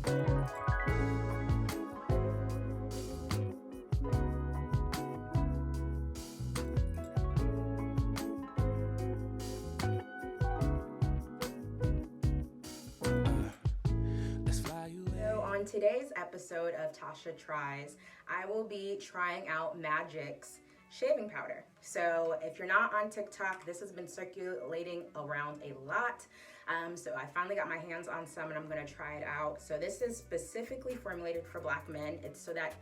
On today's episode of Tasha Tries, I will be trying out Magic's shaving powder. So if you're not on TikTok, this has been circulating around a lot. So I finally got my hands on some and I'm gonna try it out. So this is specifically formulated for Black men. It's so that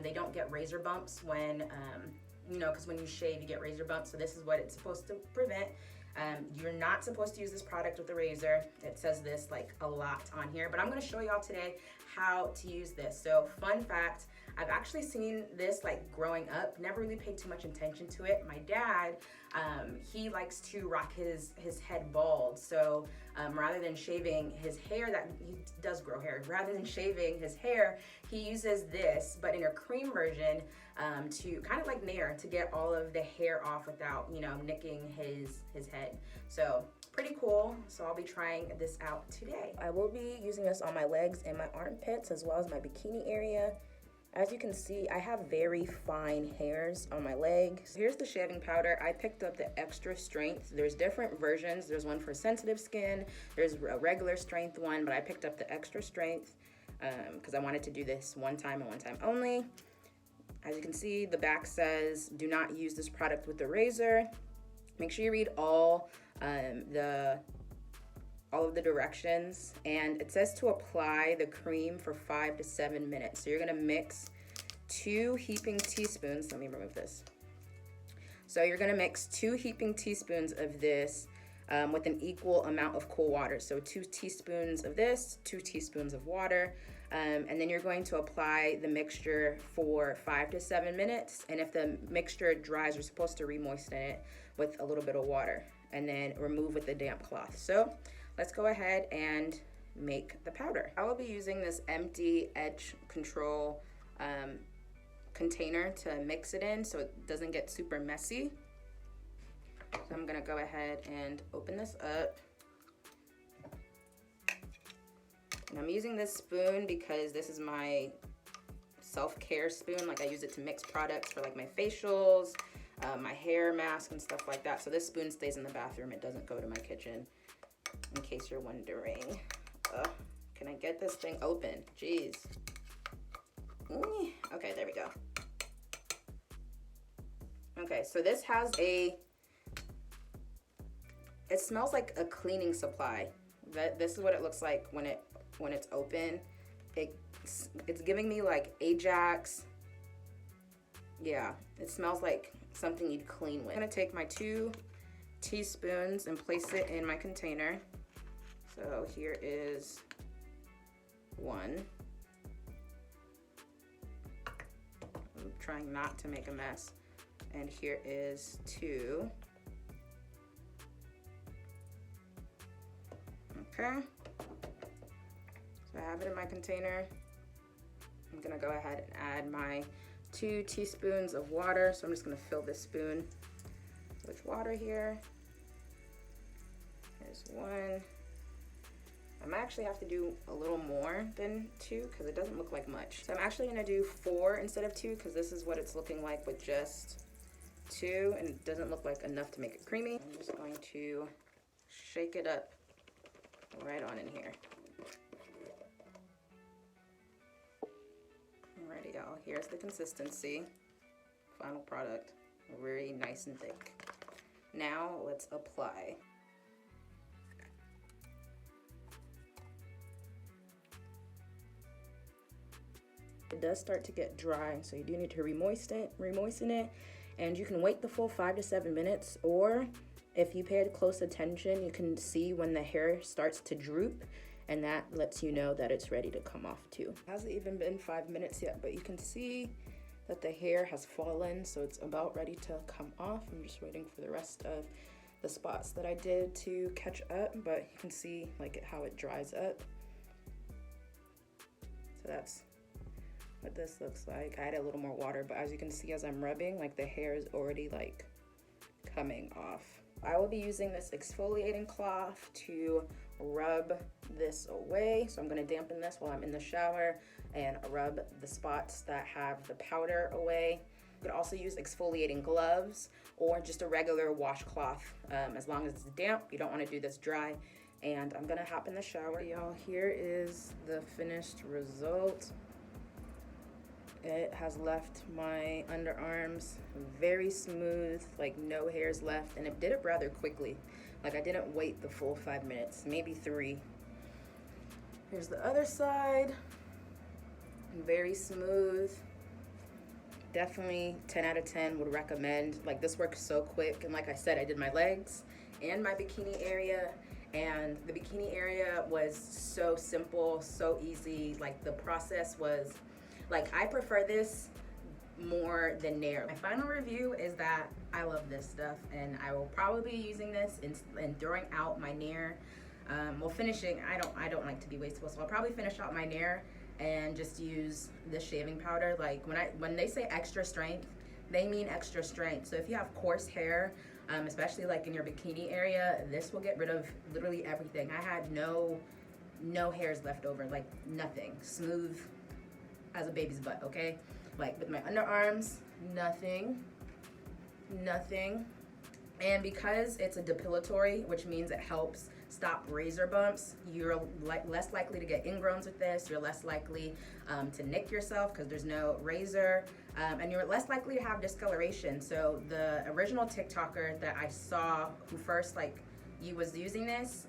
they don't get razor bumps when, because when you shave, you get razor bumps. So this is what it's supposed to prevent. You're not supposed to use this product with a razor. It says this like a lot on here, but I'm gonna show y'all today how to use this. So fun fact, I've actually seen this like growing up, never really paid too much attention to it. My dad, he likes to rock his head bald. So rather than shaving his hair, that he does grow hair, rather than shaving his hair, he uses this, but in a cream version, to kind of like Nair, to get all of the hair off without, nicking his head. So pretty cool. So I'll be trying this out today. I will be using this on my legs and my armpits as well as my bikini area. As you can see, I have very fine hairs on my legs. Here's the shaving powder. I picked up the extra strength. There's different versions. There's one for sensitive skin. There's a regular strength one, but I picked up the extra strength because I wanted to do this one time and one time only. As you can see, the back says, do not use this product with a razor. Make sure you read all of the directions, and it says to apply the cream for 5 to 7 minutes. So you're gonna mix 2 heaping teaspoons. Let me remove this. So you're gonna mix 2 heaping teaspoons of this with an equal amount of cool water. So 2 teaspoons of this, 2 teaspoons of water, and then you're going to apply the mixture for 5 to 7 minutes. And if the mixture dries, you're supposed to re-moisten it with a little bit of water and then remove with a damp cloth. So let's go ahead and make the powder. I will be using this empty edge control container to mix it in so it doesn't get super messy. So I'm gonna go ahead and open this up. And I'm using this spoon because this is my self-care spoon. Like I use it to mix products for like my facials, my hair mask and stuff like that. So this spoon stays in the bathroom. It doesn't go to my kitchen, in case you're wondering. Can I get this thing open? Jeez. Okay, there we go. Okay, so this has it smells like a cleaning supply. This is what it looks like when it's open. It's giving me like Ajax. Yeah, it smells like something you'd clean with. I'm gonna take my 2 teaspoons and place it in my container. So here is 1. I'm trying not to make a mess. And here is 2. Okay. So I have it in my container. I'm gonna go ahead and add my 2 teaspoons of water. So I'm just gonna fill this spoon with water here. Here's 1. I might actually have to do a little more than 2 because it doesn't look like much. So I'm actually gonna do 4 instead of 2 because this is what it's looking like with just 2 and it doesn't look like enough to make it creamy. I'm just going to shake it up right on in here. Alrighty, y'all, here's the consistency. Final product, very nice and thick. Now let's apply. It does start to get dry, so you do need to re-moisten it, and you can wait the full 5 to 7 minutes, or if you paid close attention, you can see when the hair starts to droop, and that lets you know that it's ready to come off too. It hasn't even been 5 minutes yet, but you can see that the hair has fallen, so it's about ready to come off. I'm just waiting for the rest of the spots that I did to catch up, but you can see like how it dries up. So that's what this looks like. I added a little more water, but as you can see, as I'm rubbing, like the hair is already like coming off. I will be using this exfoliating cloth to rub the this away. So I'm gonna dampen this while I'm in the shower and rub the spots that have the powder away. You could also use exfoliating gloves or just a regular washcloth. As long as it's damp, you don't wanna do this dry. And I'm gonna hop in the shower. Y'all, here is the finished result. It has left my underarms very smooth, like no hairs left, and it did it rather quickly. Like I didn't wait the full 5 minutes, maybe 3. Here's the other side, very smooth. Definitely 10 out of 10 would recommend. Like this works so quick, and like I said, I did my legs and my bikini area, and the bikini area was so simple, so easy. Like the process was, like I prefer this more than Nair. My final review is that I love this stuff, and I will probably be using this and throwing out my Nair. Well, finishing, I don't like to be wasteful, so I'll probably finish out my Nair and just use the shaving powder. Like when they say extra strength, they mean extra strength. So if you have coarse hair, especially like in your bikini area, this will get rid of literally everything. I had no hairs left over, like nothing. Smooth as a baby's butt, okay? Like with my underarms, nothing. And because it's a depilatory, which means it helps stop razor bumps, you're less likely to get ingrowns with this. You're less likely to nick yourself because there's no razor, and you're less likely to have discoloration. So the original TikToker that I saw who first was using this,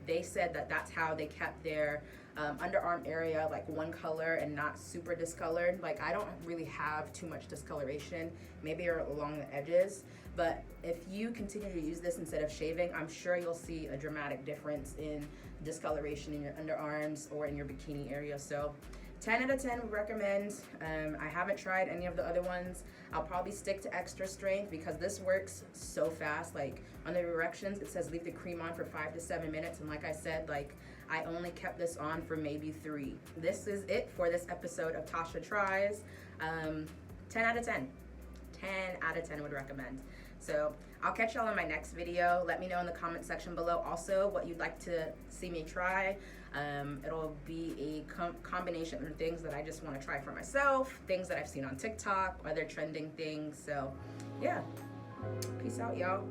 they said that that's how they kept their underarm area like one color and not super discolored. Like I don't really have too much discoloration, maybe along the edges, but if you continue to use this instead of shaving, I'm sure you'll see a dramatic difference in discoloration in your underarms or in your bikini area. So 10 out of 10 would recommend. I haven't tried any of the other ones. I'll probably stick to extra strength because this works so fast. Like on the directions, it says leave the cream on for 5 to 7 minutes. And like I said, like I only kept this on for maybe 3. This is it for this episode of Tasha Tries. 10 out of 10. 10 out of 10 would recommend. So I'll catch y'all in my next video. Let me know in the comment section below also what you'd like to see me try. It'll be a combination of things that I just want to try for myself, things that I've seen on TikTok, other trending things. So yeah, peace out, y'all.